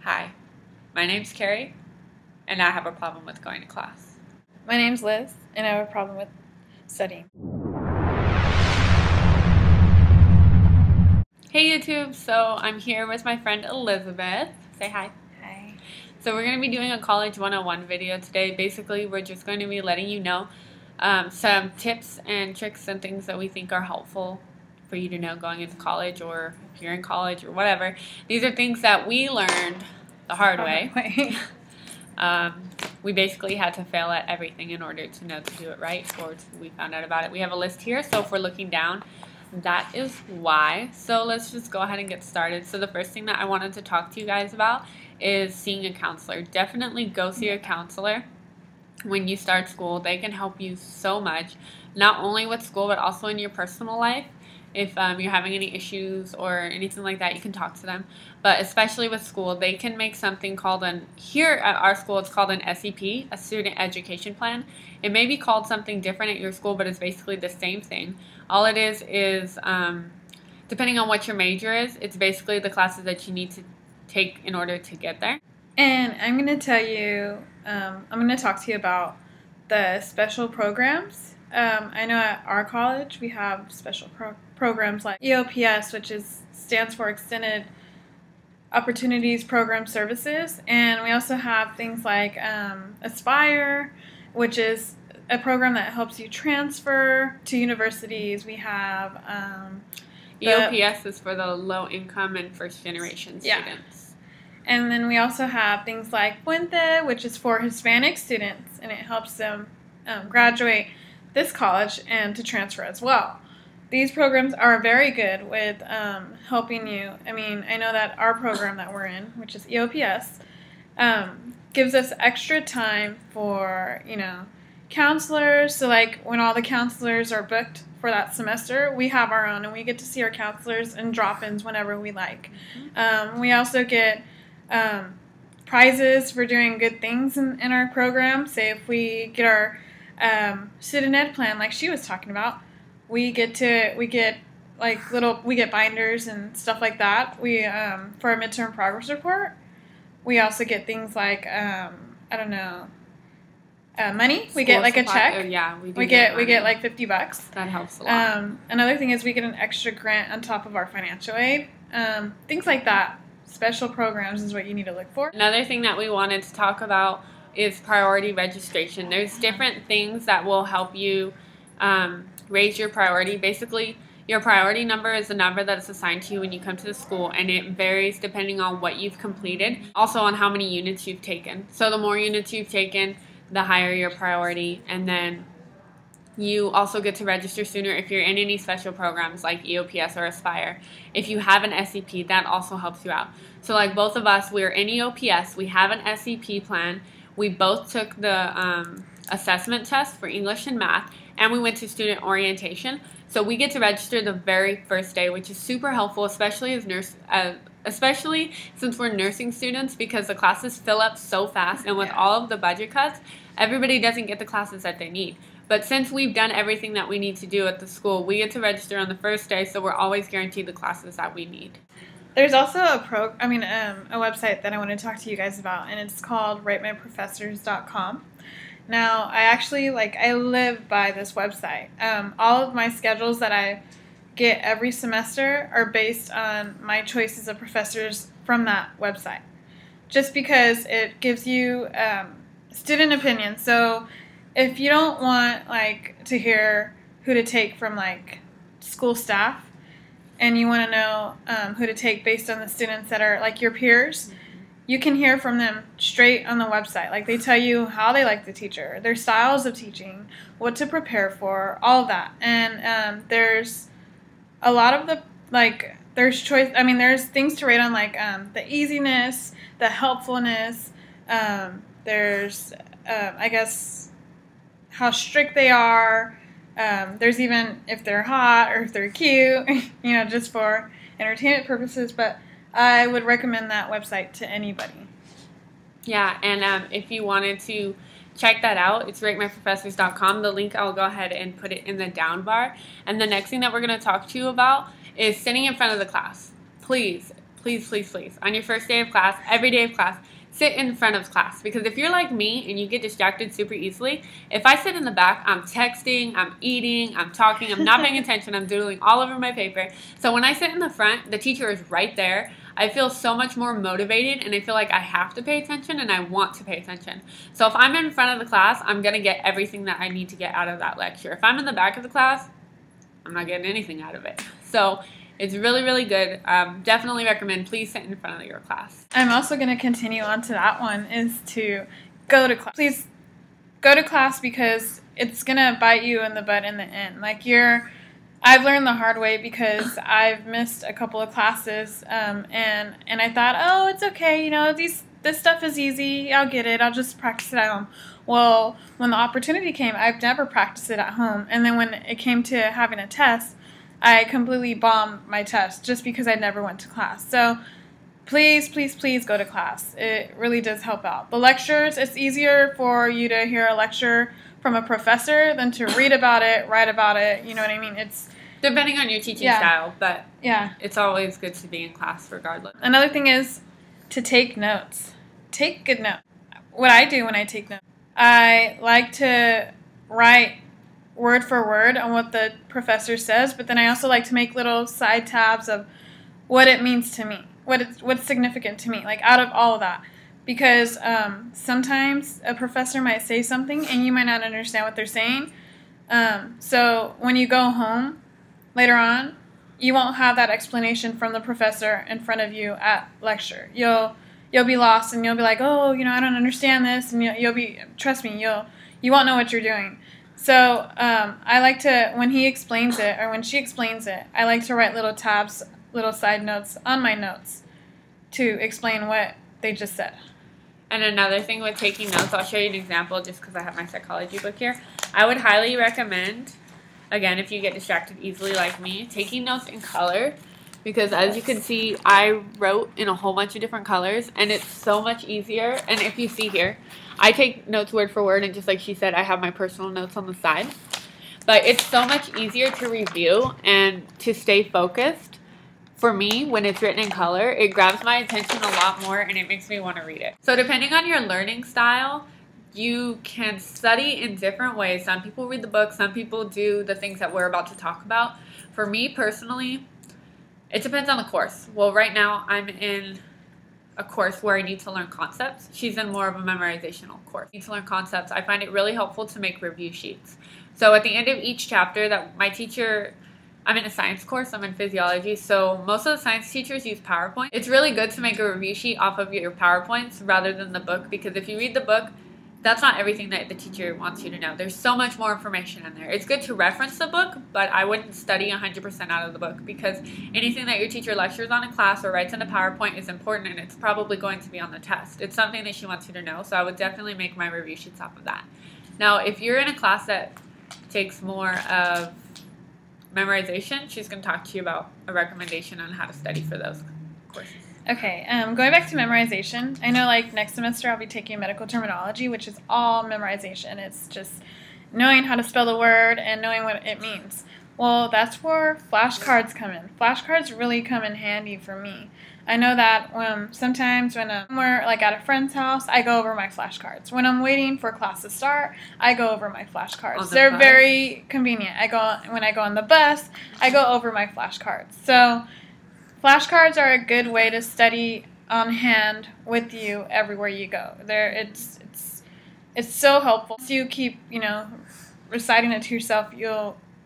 Hi, my name's Carrie, and I have a problem with going to class. My name's Liz, and I have a problem with studying. Hey YouTube, so I'm here with my friend Elizabeth. Say hi. Hi. So we're going to be doing a College 101 video today. Basically, we're just going to be letting you know some tips and tricks and things that we think are helpful for you to know going into college, or if you're in college or whatever. These are things that we learned the hard way. We basically had to fail at everything in order to know to do it right, or we found out about it. We have a list here, so if we're looking down, that is why. So let's just go ahead and get started. So the first thing that I wanted to talk to you guys about is seeing a counselor. Definitely go see a counselor when you start school. They can help you so much, not only with school, but also in your personal life. If you're having any issues or anything like that, you can talk to them. But especially with school, they can make something called here at our school, it's called an SEP, a Student Education Plan. It may be called something different at your school, but it's basically the same thing. All it is depending on what your major is, it's basically the classes that you need to take in order to get there. And I'm going to tell you, I'm going to talk to you about the special programs. I know at our college we have special programs like EOPS, which stands for Extended Opportunities Program Services, and we also have things like Aspire, which is a program that helps you transfer to universities. We have EOPS is for the low income and first generation students. Yeah. And then we also have things like Puente, which is for Hispanic students, and it helps them graduate this college and to transfer as well. These programs are very good with helping you. I mean, I know that our program that we're in, which is EOPS, gives us extra time for, counselors. So like when all the counselors are booked for that semester, we have our own, and we get to see our counselors and drop-ins whenever we like. We also get prizes for doing good things in our program. Say if we get our student ed plan like she was talking about, we get binders and stuff like that. We for our midterm progress report, we also get things like money. We get like a check. Oh, yeah, we get like $50. That helps a lot. Another thing is we get an extra grant on top of our financial aid. Things like that. Special programs is what you need to look for. Another thing that we wanted to talk about is priority registration. There's different things that will help you raise your priority. Basically, your priority number is the number that is assigned to you when you come to the school, and it varies depending on what you've completed, also on how many units you've taken. So the more units you've taken, the higher your priority, and then you also get to register sooner if you're in any special programs like EOPS or Aspire. If you have an SEP, that also helps you out. So like both of us, we're in EOPS, we have an SEP plan, we both took the assessment test for English and math, and we went to student orientation. So we get to register the very first day, which is super helpful, especially since we're nursing students, because the classes fill up so fast, and with all of the budget cuts, everybody doesn't get the classes that they need. But since we've done everything that we need to do at the school, we get to register on the first day, so we're always guaranteed the classes that we need. There's also a website that I want to talk to you guys about, and it's called ratemyprofessors.com. Now, I live by this website. All of my schedules that I get every semester are based on my choices of professors from that website, just because it gives you student opinion. So if you don't want to hear who to take from school staff, and you want to know who to take based on the students that are your peers, you can hear from them straight on the website. They tell you how they like the teacher, their styles of teaching, what to prepare for, all of that. And there's a lot of there's choice. There's things to rate on the easiness, the helpfulness. There's how strict they are. There's even if they're hot or if they're cute, just for entertainment purposes. But I would recommend that website to anybody. Yeah, and if you wanted to check that out, it's ratemyprofessors.com. The link, I'll go ahead and put it in the down bar. And the next thing that we're going to talk to you about is sitting in front of the class. Please please, please, please, on your first day of class, every day of class, sit in front of class. Because if you're like me and you get distracted super easily, if I sit in the back, I'm texting, I'm eating, I'm talking, I'm not paying attention, I'm doodling all over my paper. So when I sit in the front, the teacher is right there. I feel so much more motivated, and I feel like I have to pay attention and I want to pay attention. So if I'm in front of the class, I'm going to get everything that I need to get out of that lecture. If I'm in the back of the class, I'm not getting anything out of it. So it's really, really good. Definitely recommend, please sit in front of your class. I'm also going to continue on to that one, is to go to class. Please go to class, because it's going to bite you in the butt in the end. Like, I've learned the hard way, because I've missed a couple of classes, and I thought, oh, it's okay, this stuff is easy, I'll get it, I'll just practice it at home. Well, when the opportunity came, I've never practiced it at home, and then when it came to having a test, I completely bombed my test just because I never went to class. So please, please, please go to class. It really does help out. The lectures, it's easier for you to hear a lecture from a professor than to read about it, write about it. You know what I mean? It's depending on your teaching style, but yeah, it's always good to be in class regardless. Another thing is to take notes. Take good notes. What I do when I take notes, I like to write word for word on what the professor says, but then I also like to make little side tabs of what it means to me, what's significant to me, like out of all of that. Because sometimes a professor might say something and you might not understand what they're saying. So when you go home later on, you won't have that explanation from the professor in front of you at lecture. You'll be lost, and you'll be like, oh, I don't understand this, and trust me, you won't know what you're doing. So I like to, when he explains it or when she explains it, I like to write little tabs, little side notes on my notes to explain what they just said. And another thing with taking notes, I'll show you an example just because I have my psychology book here. I would highly recommend, again, if you get distracted easily like me, taking notes in color. Because as you can see, I wrote in a whole bunch of different colors, and it's so much easier. And if you see here, I take notes word for word, and just like she said, I have my personal notes on the side. But it's so much easier to review and to stay focused. For me, when it's written in color, it grabs my attention a lot more, and it makes me want to read it. So depending on your learning style, you can study in different ways. Some people read the book, some people do the things that we're about to talk about. For me personally, it depends on the course. Well, right now I'm in a course where I need to learn concepts. She's in more of a memorizational course. I need to learn concepts. I find it really helpful to make review sheets. So at the end of each chapter that my teacher, I'm in a science course, I'm in physiology, so most of the science teachers use PowerPoint. It's really good to make a review sheet off of your PowerPoints rather than the book, because if you read the book, that's not everything that the teacher wants you to know. There's so much more information in there. It's good to reference the book, but I wouldn't study 100% out of the book, because anything that your teacher lectures on in class or writes in a PowerPoint is important, and it's probably going to be on the test. It's something that she wants you to know, so I would definitely make my review sheets off of that. Now, if you're in a class that takes more of memorization, she's going to talk to you about a recommendation on how to study for those courses. Okay, going back to memorization, I know like next semester I'll be taking medical terminology, which is all memorization. It's just knowing how to spell the word and knowing what it means. Well, that's where flashcards come in. Flashcards really come in handy for me. I know that sometimes when I'm like at a friend's house, I go over my flashcards. When I'm waiting for class to start, I go over my flashcards. They're bus. Very convenient. When I go on the bus, I go over my flashcards. So flashcards are a good way to study on hand with you everywhere you go. It's so helpful. So you keep, reciting it to yourself,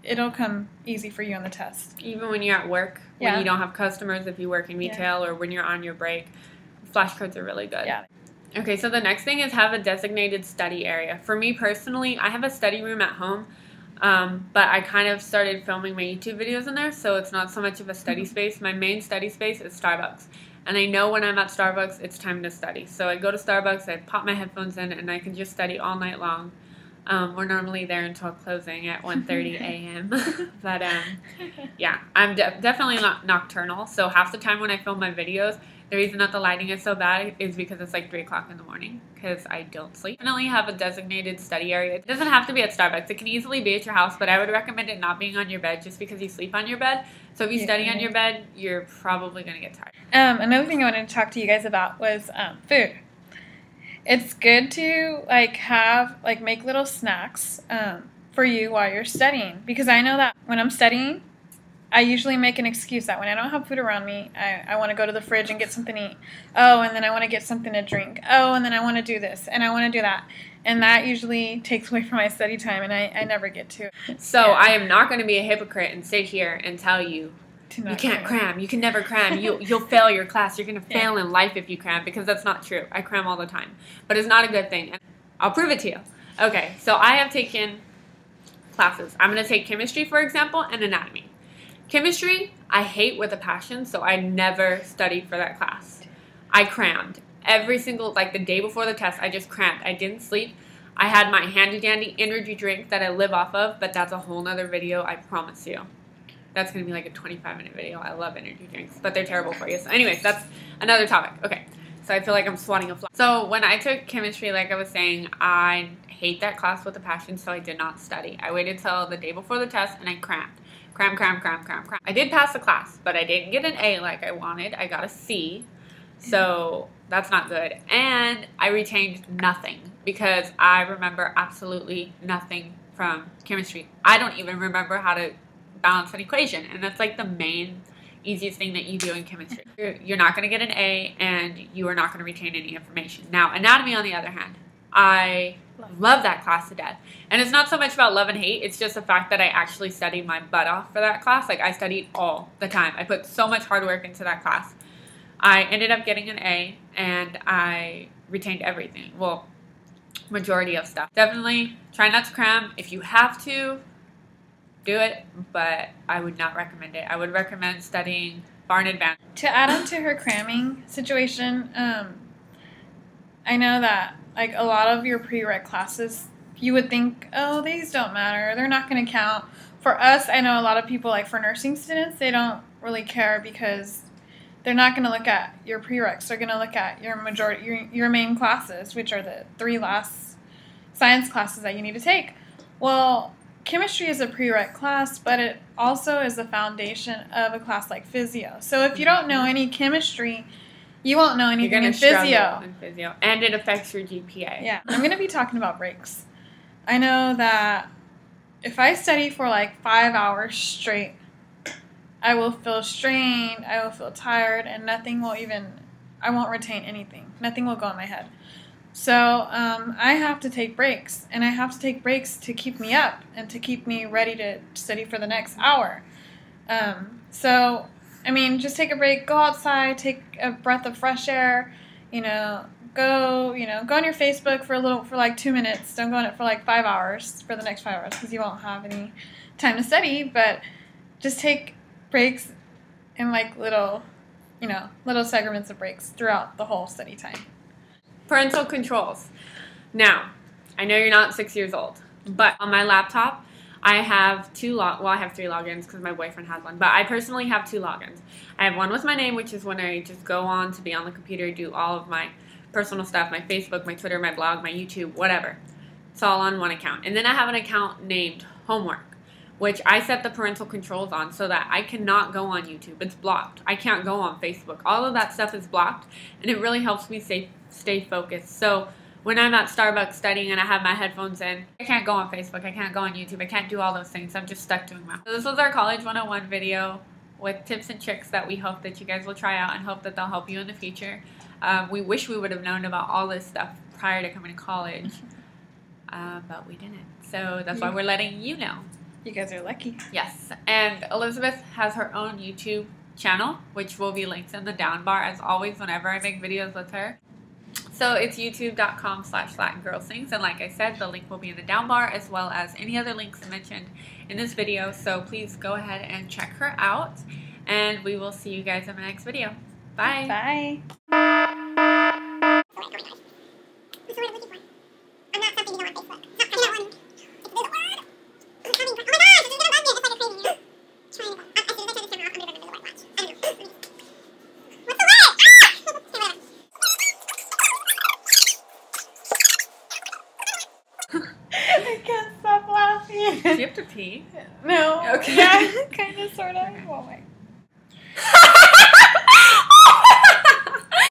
it'll come easy for you on the test. Even when you're at work, when you don't have customers, if you work in retail, or when you're on your break, flashcards are really good. Yeah. Okay, so the next thing is have a designated study area. For me personally, I have a study room at home, but I kind of started filming my YouTube videos in there, so it's not so much of a study space. My main study space is Starbucks, and I know when I'm at Starbucks, it's time to study. So I go to Starbucks, I pop my headphones in, and I can just study all night long. We're normally there until closing at 1:30 a.m. But yeah, I'm definitely not nocturnal. So half the time when I film my videos, The reason that the lighting is so bad is because it's like 3 o'clock in the morning because I don't sleep. Definitely have a designated study area. It doesn't have to be at Starbucks. It can easily be at your house, but I would recommend it not being on your bed just because you sleep on your bed. So if you study on your bed, you're probably going to get tired. Another thing I wanted to talk to you guys about was food. It's good to make little snacks for you while you're studying, because I know that when I'm studying, I usually make an excuse that when I don't have food around me, I want to go to the fridge and get something to eat. Oh, and then I want to get something to drink. Oh, and then I want to do this and I want to do that. And that usually takes away from my study time, and I never get to it. So yeah. I am not going to be a hypocrite and sit here and tell you, you can't cram. You can never cram. You'll fail your class. You're going to fail in life if you cram, because that's not true. I cram all the time. But it's not a good thing. And I'll prove it to you. Okay, so I have taken classes. I'm going to take chemistry, for example, and anatomy. Chemistry, I hate with a passion, so I never studied for that class. I crammed. Every single, the day before the test, I just crammed. I didn't sleep. I had my handy-dandy energy drink that I live off of, but that's a whole nother video, I promise you. That's going to be like a 25-minute video. I love energy drinks, but they're terrible for you. So anyways, that's another topic. Okay, so I feel like I'm swatting a fly. So when I took chemistry, like I was saying, I hate that class with a passion, so I did not study. I waited till the day before the test, and I crammed. Cram. I did pass the class, but I didn't get an A like I wanted. I got a C, so that's not good. And I retained nothing because I remember absolutely nothing from chemistry. I don't even remember how to balance an equation, and that's like the main easiest thing that you do in chemistry. You're not going to get an A, and you are not going to retain any information. Now, anatomy, on the other hand, I love that class to death. And it's not so much about love and hate, it's just the fact that I actually studied my butt off for that class. Like, I studied all the time. I put so much hard work into that class. I ended up getting an A, and I retained everything. Well, majority of stuff. Definitely try not to cram. If you have to, do it, but I would not recommend it. I would recommend studying far in advance. To add on to her cramming situation, I know that a lot of your prereq classes, you would think, oh, these don't matter. They're not going to count. For us, I know a lot of people, for nursing students, they don't really care because they're not going to look at your prereqs. They're going to look at your main classes, which are the 3 last science classes that you need to take. Well, chemistry is a prereq class, but it also is the foundation of a class like physio. So if you don't know any chemistry, you won't know anything in physio. And it affects your GPA. Yeah. I'm going to be talking about breaks. I know that if I study for 5 hours straight, I will feel strained, I will feel tired, and I won't retain anything. Nothing will go in my head. So I have to take breaks, and I have to take breaks to keep me up and to keep me ready to study for the next hour. Just take a break, go outside, take a breath of fresh air, go on your Facebook for 2 minutes. Don't go on it for 5 hours, for the next 5 hours, because you won't have any time to study, but just take breaks in little segments of breaks throughout the whole study time. Parental controls. Now, I know you're not 6 years old, but on my laptop, I have I have 3 logins because my boyfriend has one, but I personally have 2 logins. I have one with my name, which is when I just go on to be on the computer, do all of my personal stuff, my Facebook, my Twitter, my blog, my YouTube, whatever. It's all on one account. And then I have an account named Homework, which I set the parental controls on so that I cannot go on YouTube. It's blocked. I can't go on Facebook. All of that stuff is blocked, and it really helps me stay focused. So when I'm at Starbucks studying and I have my headphones in, I can't go on Facebook, I can't go on YouTube, I can't do all those things. I'm just stuck doing math. So this was our College 101 video with tips and tricks that we hope that you guys will try out and hope that they'll help you in the future. We wish we would have known about all this stuff prior to coming to college, but we didn't. So that's why we're letting you know. You guys are lucky. Yes, and Elizabeth has her own YouTube channel, which will be linked in the down bar as always whenever I make videos with her. So it's youtube.com/LatinGirlSings, and like I said, the link will be in the down bar as well as any other links mentioned in this video. So please go ahead and check her out, and we will see you guys in my next video. Bye. Bye. Do you have to pee? No. Okay. Yeah, kind of, sort of. Oh my